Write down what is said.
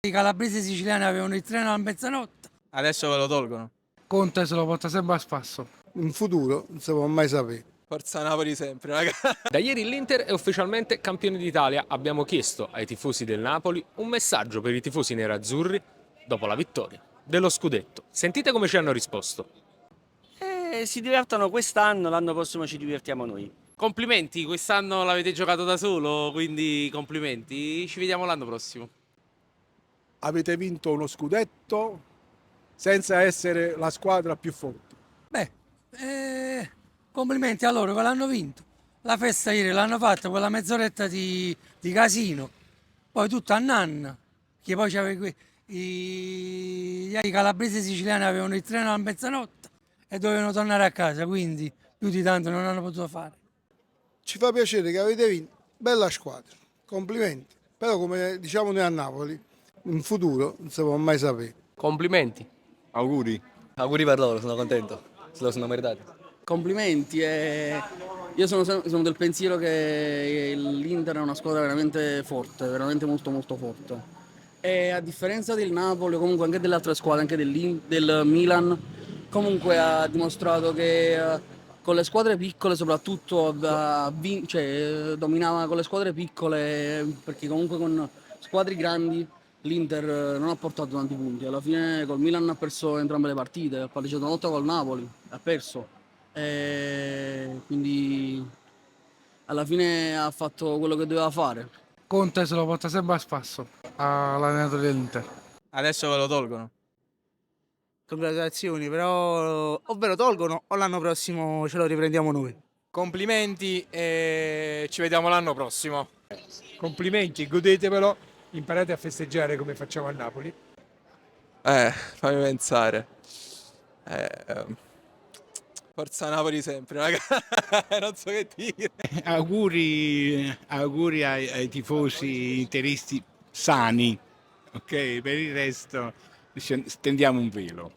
I calabresi e i siciliani avevano il treno a mezzanotte. Adesso ve lo tolgono. Conte se lo porta sempre a spasso. In futuro non si può mai sapere. Forza Napoli sempre, raga. Da ieri l'Inter è ufficialmente campione d'Italia. Abbiamo chiesto ai tifosi del Napoli un messaggio per i tifosi nerazzurri dopo la vittoria dello scudetto. Sentite come ci hanno risposto. Si divertono quest'anno, l'anno prossimo ci divertiamo noi. Complimenti, quest'anno l'avete giocato da solo, quindi complimenti. Ci vediamo l'anno prossimo. Avete vinto uno scudetto senza essere la squadra più forte. Complimenti a loro che l'hanno vinto. La festa ieri l'hanno fatta, quella mezz'oretta di casino. Poi tutto a nanna, che poi c'aveva i calabresi e i siciliani avevano il treno a mezzanotte e dovevano tornare a casa, quindi più di tanto non hanno potuto fare. Ci fa piacere che avete vinto, bella squadra, complimenti. Però come diciamo noi a Napoli, in futuro non si può mai sapere. Complimenti. Auguri. Auguri per loro, sono contento, se lo sono meritati. Complimenti, io sono del pensiero che l'Inter è una squadra veramente forte, veramente molto molto forte. E a differenza del Napoli, o comunque anche delle altre squadre, anche del Milan, comunque ha dimostrato che con le squadre piccole soprattutto dominava con le squadre piccole, perché comunque con squadre grandi l'Inter non ha portato tanti punti. Alla fine col Milan ha perso entrambe le partite, ha pareggiato una volta col Napoli, ha perso. Quindi alla fine ha fatto quello che doveva fare. Conte se lo porta sempre a spasso all'allenatore dell'Inter. Adesso ve lo tolgono. Congratulazioni, però o ve lo tolgono o l'anno prossimo ce lo riprendiamo noi. Complimenti e ci vediamo l'anno prossimo. Complimenti, godetevelo, imparate a festeggiare come facciamo a Napoli. Fammi pensare. Forza Napoli sempre, raga. Non so che dire. Auguri ai tifosi interisti sani, ok? Per il resto stendiamo un velo.